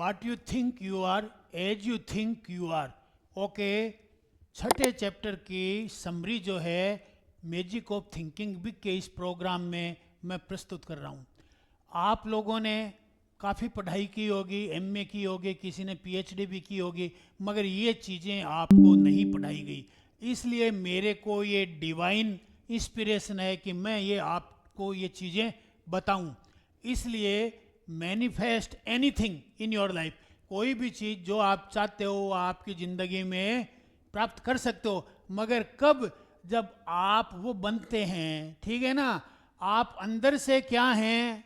What you think you are as you think you are. Okay, छठे chapter की summary जो है magic of thinking big के इस प्रोग्राम में मैं प्रस्तुत कर रहा हूँ। आप लोगों ने काफ़ी पढ़ाई की होगी, एमए की होगी, किसी ने पीएचडी भी की होगी, मगर ये चीज़ें आपको नहीं पढ़ाई गई। इसलिए मेरे को ये डिवाइन इंस्पिरेशन है कि मैं ये आपको ये चीज़ें बताऊं। इसलिए manifest anything in your life, कोई भी चीज़ जो आप चाहते हो वो आपकी ज़िंदगी में प्राप्त कर सकते हो, मगर कब? जब आप वो बनते हैं, ठीक है ना। आप अंदर से क्या हैं,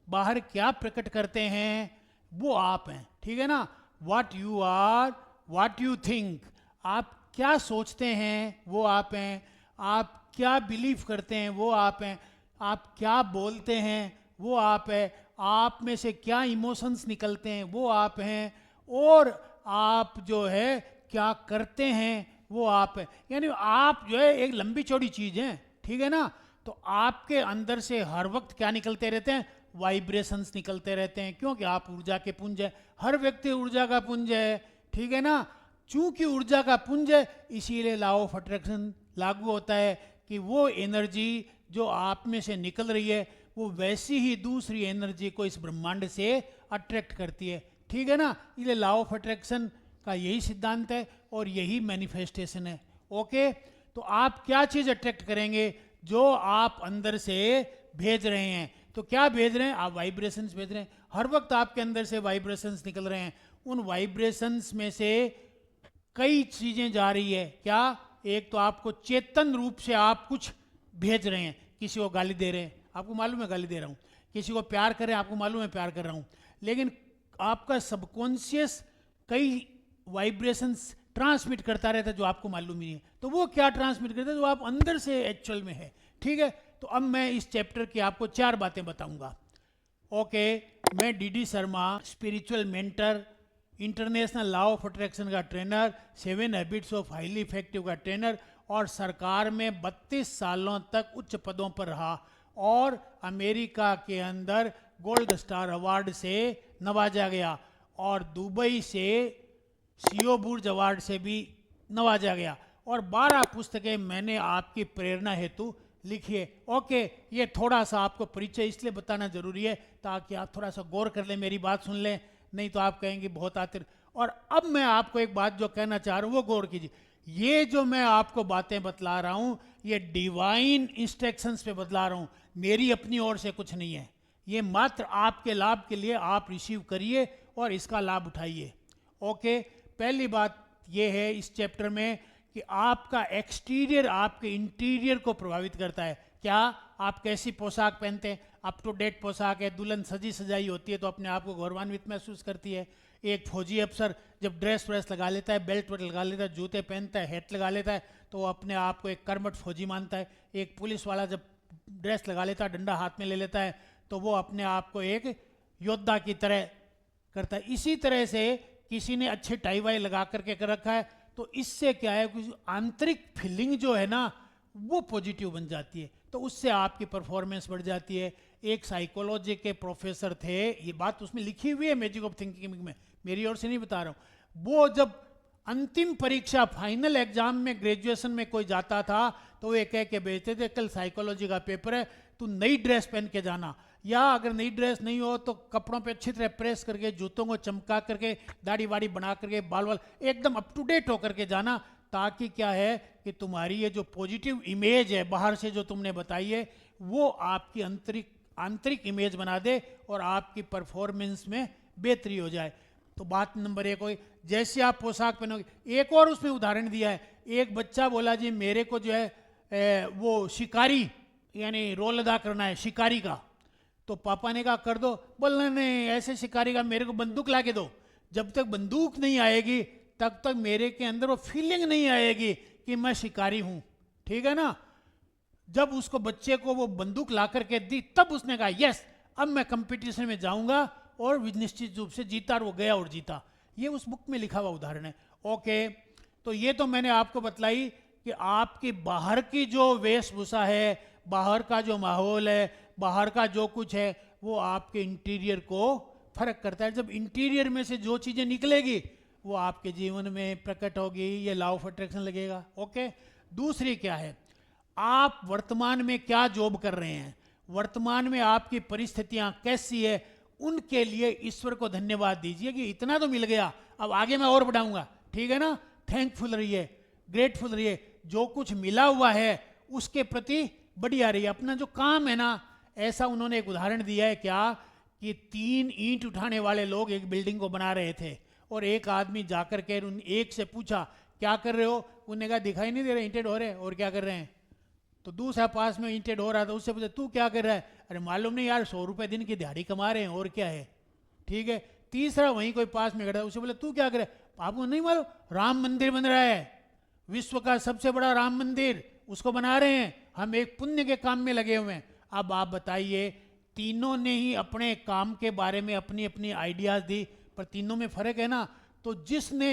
बाहर क्या प्रकट करते हैं, वो आप हैं, ठीक है ना। What you are, what you think, आप क्या सोचते हैं वो आप हैं, आप क्या बिलीव करते हैं वो आप हैं, आप क्या बोलते हैं वो आप हैं, आप में से क्या इमोशंस निकलते हैं वो आप हैं, और आप जो है क्या करते हैं वो आप हैं। यानी आप जो है एक लंबी चौड़ी चीज़ है, ठीक है ना। तो आपके अंदर से हर वक्त क्या निकलते रहते हैं, वाइब्रेशंस निकलते रहते हैं, क्योंकि आप ऊर्जा के पुंज है। हर व्यक्ति ऊर्जा का पुंज है, ठीक है ना। चूंकि ऊर्जा का पुंज है, इसीलिए लॉ ऑफ अट्रैक्शन लागू होता है कि वो एनर्जी जो आप में से निकल रही है वो वैसी ही दूसरी एनर्जी को इस ब्रह्मांड से अट्रैक्ट करती है, ठीक है ना। इसलिए लॉ ऑफ अट्रैक्शन का यही सिद्धांत है और यही मैनिफेस्टेशन है। ओके, तो आप क्या चीज़ अट्रैक्ट करेंगे, जो आप अंदर से भेज रहे हैं। तो क्या भेज रहे हैं आप? वाइब्रेशंस भेज रहे हैं। हर वक्त आपके अंदर से वाइब्रेशंस निकल रहे हैं। उन वाइब्रेशंस में से कई चीज़ें जा रही है। क्या? एक तो आपको चेतन रूप से आप कुछ भेज रहे हैं, किसी को गाली दे रहे हैं, आपको मालूम है गाली दे रहा हूँ, किसी को प्यार कर रहे हैं, आपको मालूम है प्यार कर रहा हूँ, लेकिन आपका सबकॉन्शियस कई वाइब्रेशंस ट्रांसमिट करता रहता है जो आपको मालूम ही नहीं है। तो वो क्या ट्रांसमिट करता है, जो आप अंदर से एक्चुअल में है, ठीक है। तो अब मैं इस चैप्टर की आपको 4 बातें बताऊंगा। ओके, मैं DD Sharma, spiritual mentor, international law of attraction का trainer, 7 habits of highly effective का ट्रेनर, और सरकार में 32 सालों तक उच्च पदों पर रहा और अमेरिका के अंदर गोल्ड स्टार अवार्ड से नवाजा गया और दुबई से सीओ बुर्ज अवार्ड से भी नवाजा गया, और 12 पुस्तकें मैंने आपकी प्रेरणा हेतु लिखी है। ओके, ये थोड़ा सा आपको परिचय इसलिए बताना जरूरी है ताकि आप थोड़ा सा गौर कर लें, मेरी बात सुन लें, नहीं तो आप कहेंगे बहुत आतिर। और अब मैं आपको एक बात जो कहना चाह रहा हूँ वो गौर कीजिए। ये जो मैं आपको बातें बतला रहा हूँ ये डिवाइन इंस्ट्रक्शंस पे बतला रहा हूँ, मेरी अपनी ओर से कुछ नहीं है। ये मात्र आपके लाभ के लिए आप रिसीव करिए और इसका लाभ उठाइए। ओके, पहली बात ये है इस चैप्टर में कि आपका एक्सटीरियर आपके इंटीरियर को प्रभावित करता है। क्या? आप कैसी पोशाक पहनते हैं, अप टू डेट पोशाक है, दुल्हन सजी सजाई होती है तो अपने आप को गौरवान्वित महसूस करती है। एक फौजी अफसर जब ड्रेस व्रेस लगा लेता है, बेल्ट वेल्ट लगा लेता है, जूते पहनता है, हैट लगा लेता है, तो वो अपने आप को एक कर्मठ फौजी मानता है। एक पुलिस वाला जब ड्रेस लगा लेता है, डंडा हाथ में ले लेता है, तो वो अपने आप को एक योद्धा की तरह करता है। इसी तरह से किसी ने अच्छे टाई वाई लगा करके कर रखा है, तो इससे क्या है, कुछ आंतरिक फीलिंग जो है ना वो पॉजिटिव बन जाती है, तो उससे आपकी परफॉर्मेंस बढ़ जाती है। एक साइकोलॉजी के प्रोफेसर थे, ये बात उसमें लिखी हुई है मैजिक ऑफ थिंकिंग में, मेरी ओर से नहीं बता रहा हूँ। वो जब अंतिम परीक्षा फाइनल एग्जाम में ग्रेजुएशन में कोई जाता था तो वो कह के भेजते थे, कल साइकोलॉजी का पेपर है, तू नई ड्रेस पहन के जाना, या अगर नई ड्रेस नहीं हो तो कपड़ों पे अच्छी तरह प्रेस करके, जूतों को चमका करके, दाढ़ी वाड़ी बना करके, बाल वाल एकदम अप टू डेट होकर के जाना, ताकि क्या है कि तुम्हारी ये जो पॉजिटिव इमेज है बाहर से जो तुमने बताई है वो आपकी आंतरिक इमेज बना दे और आपकी परफॉर्मेंस में बेहतरी हो जाए। तो बात नंबर 1 हुई, जैसे आप पोशाक पहनोगे। एक और उसमें उदाहरण दिया है, एक बच्चा बोला जी मेरे को जो है वो शिकारी यानी रोल अदा करना है शिकारी का, तो पापा ने कहा कर दो। बोलना नहीं, ऐसे शिकारी का मेरे को बंदूक ला के दो। जब तक बंदूक नहीं आएगी तब तक मेरे के अंदर वो फीलिंग नहीं आएगी कि मैं शिकारी हूं, ठीक है ना। जब उसको बच्चे को वो बंदूक ला करके दी तब उसने कहा यस अब मैं कंपटीशन में जाऊंगा, और निश्चित रूप से जीता, और वो गया और जीता। ये उस बुक में लिखा हुआ उदाहरण है। ओके, तो ये तो मैंने आपको बतलाई कि आपकी बाहर की जो वेशभूषा है, बाहर का जो माहौल है, बाहर का जो कुछ है वो आपके इंटीरियर को फर्क करता है। जब इंटीरियर में से जो चीज़ें निकलेगी वो आपके जीवन में प्रकट होगी, ये लॉ ऑफ अट्रैक्शन लगेगा। ओके, दूसरी क्या है, आप वर्तमान में क्या जॉब कर रहे हैं, वर्तमान में आपकी परिस्थितियां कैसी है, उनके लिए ईश्वर को धन्यवाद दीजिए कि इतना तो मिल गया, अब आगे मैं और बढ़ाऊंगा। ठीक है ना, थैंकफुल रहिए, ग्रेटफुल रहिए, जो कुछ मिला हुआ है उसके प्रति बढ़िया रहिए। अपना जो काम है ना, ऐसा उन्होंने एक उदाहरण दिया है क्या कि 3 ईंट उठाने वाले लोग एक बिल्डिंग को बना रहे थे और एक आदमी जाकर के उन एक से पूछा क्या कर रहे हो, उन्होंने कहा दिखाई नहीं दे रहे, ईंटें ढो रहे। और क्या कर रहे हैं? तो दूसरा पास में ईंटें ढो रहा था, उससे पूछा तू क्या कर रहा है? अरे मालूम नहीं यार, 100 रुपये दिन की दिहाड़ी कमा रहे हैं, और क्या है। ठीक है, तीसरा वहीं कोई पास में खड़ा, उससे बोले तू क्या कर रहा है? आपको नहीं मालूम, राम मंदिर बन रहा है, विश्व का सबसे बड़ा राम मंदिर, उसको बना रहे हैं, हम एक पुण्य के काम में लगे हुए हैं। अब आप बताइए, तीनों ने ही अपने काम के बारे में अपनी अपनी आइडियाज दी, पर तीनों में फर्क है ना। तो जिसने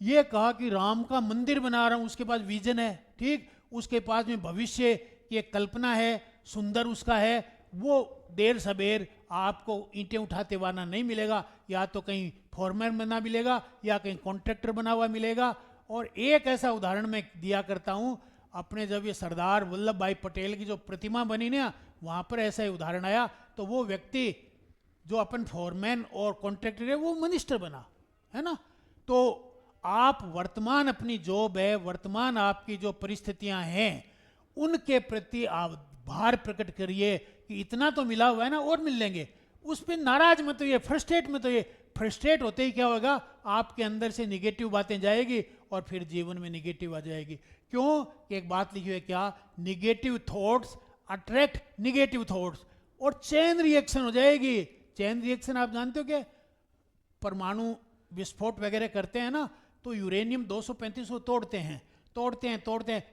ये कहा कि राम का मंदिर बना रहा हूं, उसके पास विजन है, ठीक, उसके पास में भविष्य की एक कल्पना है, सुंदर उसका है, वो देर सबेर आपको ईंटें उठाते हुआ नहीं मिलेगा, या तो कहीं फॉरमैन बना मिलेगा या कहीं कॉन्ट्रैक्टर बना हुआ मिलेगा। और एक ऐसा उदाहरण मैं दिया करता हूं, अपने जब ये सरदार वल्लभ भाई पटेल की जो प्रतिमा बनी ना, वहां पर ऐसा ही उदाहरण आया। तो वो व्यक्ति जो अपन फॉरमैन और कॉन्ट्रैक्टर है, वो मिनिस्टर बना, है ना। तो आप वर्तमान अपनी जॉब है, वर्तमान आपकी जो परिस्थितियां हैं, उनके प्रति आभार प्रकट करिए कि इतना तो मिला हुआ है ना, और मिल लेंगे। उस पर नाराज मत होइए, फ्रस्ट्रेट मत होइए। फ्रस्ट्रेट होते ही क्या होगा, आपके अंदर से निगेटिव बातें जाएगी और फिर जीवन में निगेटिव आ जाएगी। क्यों कि एक बात लिखी हुई है क्या, negative thoughts attract negative thoughts, और चेन रिएक्शन हो जाएगी। चेन रिएक्शन आप जानते हो क्या, परमाणु विस्फोट वगैरह करते हैं ना, तो यूरेनियम 235 को तोड़ते हैं,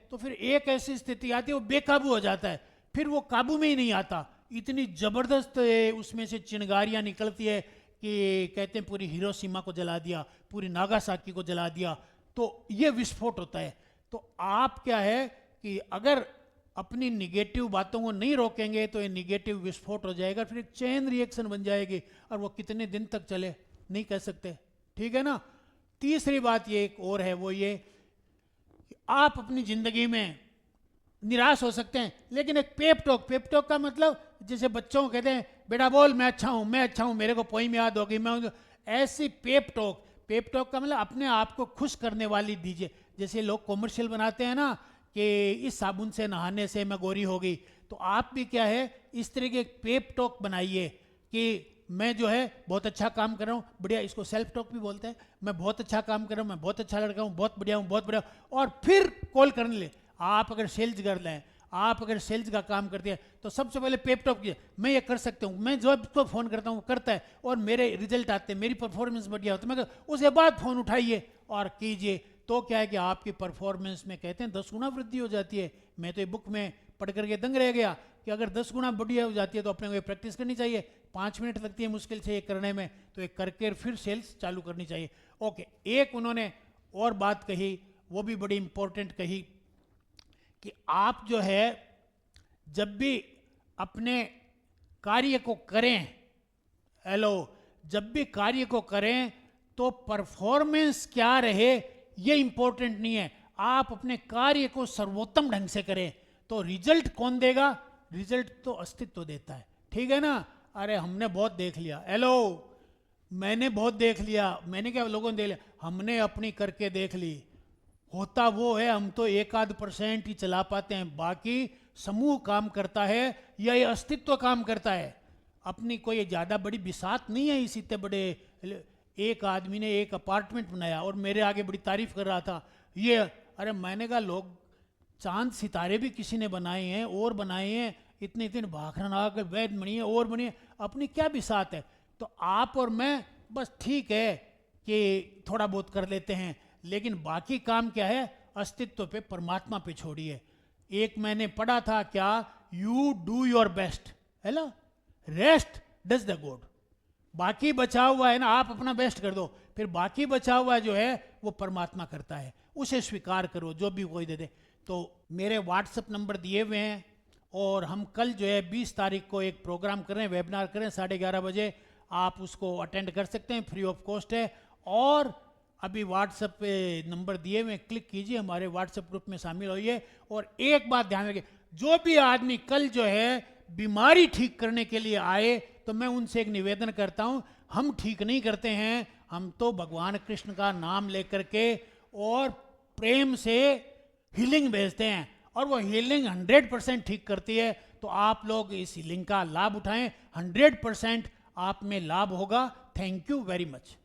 तो फिर एक ऐसी स्थिति आती है वो बेकाबू हो जाता है, फिर वो काबू में ही नहीं आता। इतनी जबरदस्त उसमें से चिंगारियां निकलती है कि कहते हैं पूरी हिरोशिमा को जला दिया, पूरी नागासाकी को जला दिया। तो ये विस्फोट होता है। तो आप क्या है कि अगर अपनी निगेटिव बातों को नहीं रोकेंगे तो ये निगेटिव विस्फोट हो जाएगा, फिर एक चेन रिएक्शन बन जाएगी, और वो कितने दिन तक चले नहीं कह सकते। ठीक है ना। तीसरी बात ये एक और है, वो ये कि आप अपनी जिंदगी में निराश हो सकते हैं, लेकिन एक पेप टॉक का मतलब जैसे बच्चों को कहते हैं बेटा बोल मैं अच्छा हूं, मेरे को पोइम याद होगी, मैं ऐसी पेप टॉक का मतलब अपने आप को खुश करने वाली दीजिए। जैसे लोग कॉमर्शियल बनाते हैं ना कि इस साबुन से नहाने से मैं गोरी हो गई, तो आप भी क्या है इस तरह के एक पेप टॉक बनाइए कि मैं जो है बहुत अच्छा काम कर रहा हूँ, बढ़िया, इसको सेल्फ टॉक भी बोलते हैं। मैं बहुत अच्छा काम कर रहा हूँ, मैं बहुत अच्छा लड़का हूँ, बहुत बढ़िया हूँ, बहुत बढ़िया। और फिर कॉल करने ले, आप अगर सेल्स कर लें, आप अगर सेल्स का काम करते हैं, तो सबसे पहले पेप टॉक कीजिए, मैं ये कर सकता हूँ, मैं जो इसको फ़ोन करता हूँ करता है और मेरे रिजल्ट आते हैं, मेरी परफॉर्मेंस बढ़िया होती है, मैं उसके बाद फ़ोन उठाइए और कीजिए। तो क्या है कि आपकी परफॉर्मेंस में कहते हैं 10 गुना वृद्धि हो जाती है। मैं तो ये बुक में पढ़ करके दंग रह गया कि अगर 10 गुना बढ़िया हो जाती है तो अपने को ये प्रैक्टिस करनी चाहिए। 5 मिनट लगती है मुश्किल से ये करने में, तो ये करके फिर सेल्स चालू करनी चाहिए। ओके, एक उन्होंने और बात कही, वो भी बड़ी इंपॉर्टेंट कही कि आप जो है जब भी अपने कार्य को करें, जब भी कार्य को करें तो परफॉर्मेंस क्या रहे ये इंपॉर्टेंट नहीं है, आप अपने कार्य को सर्वोत्तम ढंग से करें। तो रिजल्ट कौन देगा? रिजल्ट तो अस्तित्व देता है। ठीक है ना। अरे हमने बहुत देख लिया, मैंने बहुत देख लिया, मैंने क्या लोगों ने देख लिया, हमने अपनी करके देख ली। होता वो है, हम तो 1-8% ही चला पाते हैं, बाकी समूह काम करता है या ये अस्तित्व काम करता है। अपनी कोई ज़्यादा बड़ी बिसात नहीं है। इसी इतने बड़े एक आदमी ने एक अपार्टमेंट बनाया और मेरे आगे बड़ी तारीफ कर रहा था ये, अरे मैंने कहा लोग चांद सितारे भी किसी ने बनाए हैं और बनाए हैं, इतने इतने भाखरना के वैद बनिए और बनिए, अपनी क्या बिसात है। तो आप और मैं बस ठीक है कि थोड़ा बहुत कर लेते हैं, लेकिन बाकी काम क्या है, अस्तित्व पे, परमात्मा पे छोड़िए। एक मैंने पढ़ा था क्या, यू डू योर बेस्ट, है ना, रेस्ट डज द गॉड। बाकी बचा हुआ है ना, आप अपना बेस्ट कर दो, फिर बाकी बचा हुआ जो है वो परमात्मा करता है, उसे स्वीकार करो जो भी कोई दे दे। तो मेरे व्हाट्सएप नंबर दिए हुए हैं, और हम कल जो है 20 तारीख को एक प्रोग्राम कर रहे हैं, वेबिनार कर रहे हैं 11:30 बजे। आप उसको अटेंड कर सकते हैं, फ्री ऑफ कॉस्ट है। और अभी व्हाट्सएप पे नंबर दिए हुए, क्लिक कीजिए, हमारे व्हाट्सएप ग्रुप में शामिल होइए। और एक बात ध्यान रखिए, जो भी आदमी कल जो है बीमारी ठीक करने के लिए आए, तो मैं उनसे एक निवेदन करता हूं, हम ठीक नहीं करते हैं, हम तो भगवान कृष्ण का नाम लेकर के और प्रेम से हीलिंग भेजते हैं, और वो हीलिंग 100% ठीक करती है। तो आप लोग इस हीलिंग का लाभ उठाएं, 100% आप में लाभ होगा। Thank you very much.